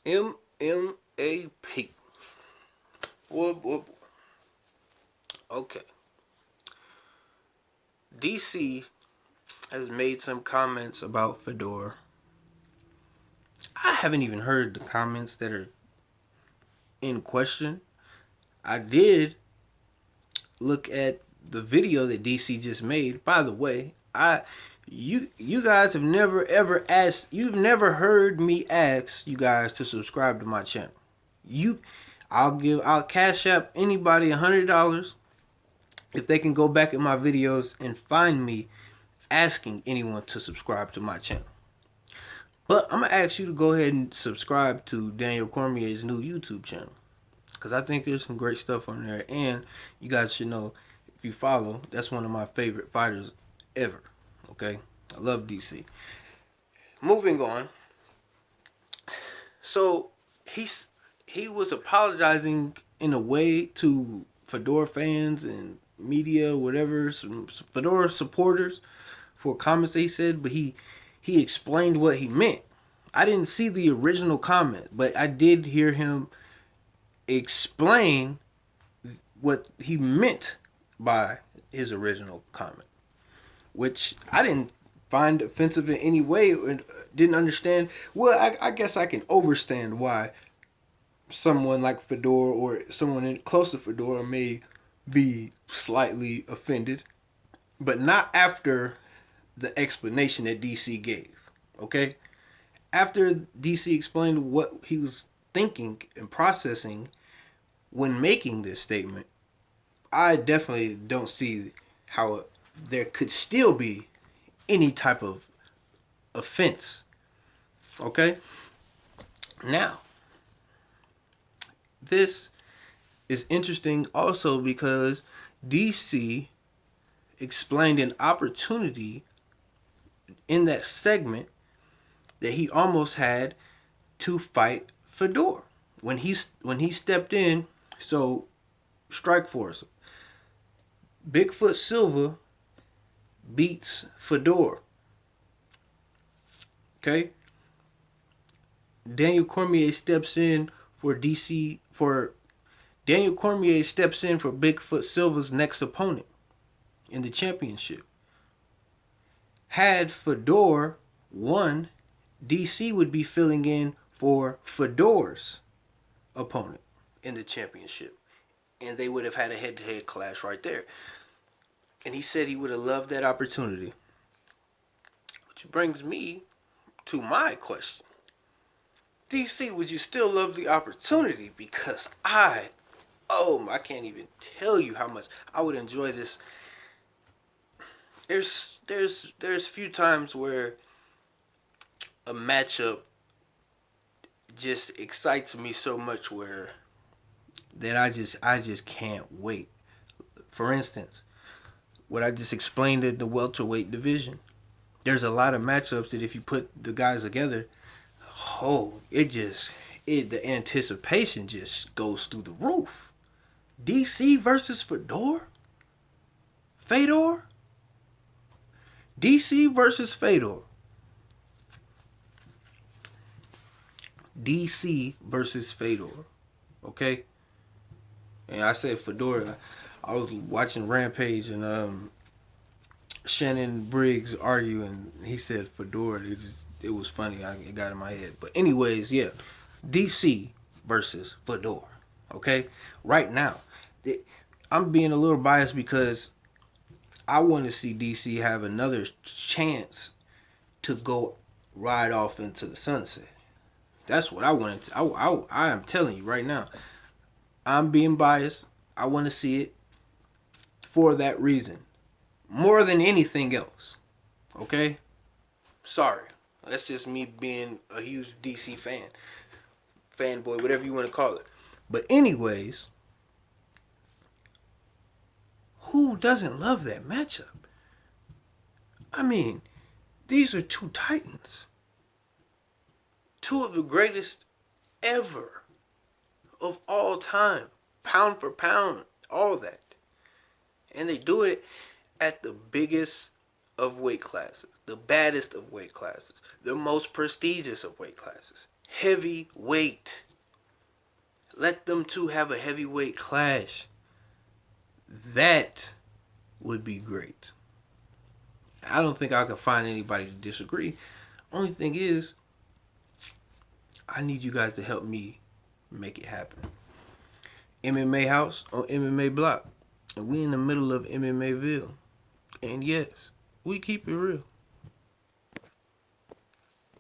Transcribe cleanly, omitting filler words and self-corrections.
MMAP. Boy, boy, boy. Okay. DC has made some comments about Fedor. I haven't even heard the comments that are in question. I did look at the video that DC just made. By the way, you guys have never ever asked, you've never heard me ask you guys to subscribe to my channel. You I'll cash up anybody $100 if they can go back in my videos and find me asking anyone to subscribe to my channel. But I'm gonna ask you to go ahead and subscribe to Daniel Cormier's new YouTube channel, because I think there's some great stuff on there. And you guys should know, if you follow, that's one of my favorite fighters ever. Okay, I love DC. Moving on. So he was apologizing in a way to Fedor fans and media, whatever, some Fedor supporters for comments that he said, but he explained what he meant. I didn't see the original comment, but I did hear him explain what he meant by his original comment, which I didn't find offensive in any way and didn't understand. Well, I guess I can understand why someone like Fedor or someone close to Fedor may be slightly offended, but not after the explanation that DC gave. Okay? After DC explained what he was thinking and processing when making this statement, I definitely don't see how there could still be any type of offense. Okay? Now, this is interesting also because DC explained an opportunity in that segment that he almost had to fight Fedor when he stepped in. So, Strikeforce, Bigfoot Silva beats Fedor. Okay, Daniel Cormier steps in for DC for Daniel Cormier steps in for Bigfoot Silva's next opponent in the championship. Had Fedor won, DC would be filling in for Fedor's opponent in the championship, and they would have had a head-to-head clash right there. And he said he would have loved that opportunity. Which brings me to my question. DC, would you still love the opportunity? Because I can't even tell you how much I would enjoy this. There's few times where a matchup just excites me so much where that I just can't wait. For instance, what I just explained in the welterweight division. There's a lot of matchups that if you put the guys together, the anticipation just goes through the roof. DC versus Fedor? Fedor? DC versus Fedor. DC versus Fedor. Okay? And I said Fedor. I was watching Rampage and Shannon Briggs argue, and he said Fedor. It was funny. It got in my head. But anyways, yeah, DC versus Fedor. Okay, right now, I'm being a little biased because I want to see DC have another chance to go ride off into the sunset. That's what I wanted to. I am telling you right now. I'm being biased. I want to see it for that reason. More than anything else. Okay? Sorry. That's just me being a huge DC fan. Fanboy, whatever you want to call it. But anyways, who doesn't love that matchup? I mean, these are two titans. Two of the greatest ever of all time. Pound for pound. All that. And they do it at the biggest of weight classes, the baddest of weight classes, the most prestigious of weight classes. heavyweight. Let them two have a heavyweight clash. That would be great. I don't think I could find anybody to disagree. Only thing is, I need you guys to help me make it happen. MMA House on MMA Block. And we in the middle of MMAville. And yes, we keep it real.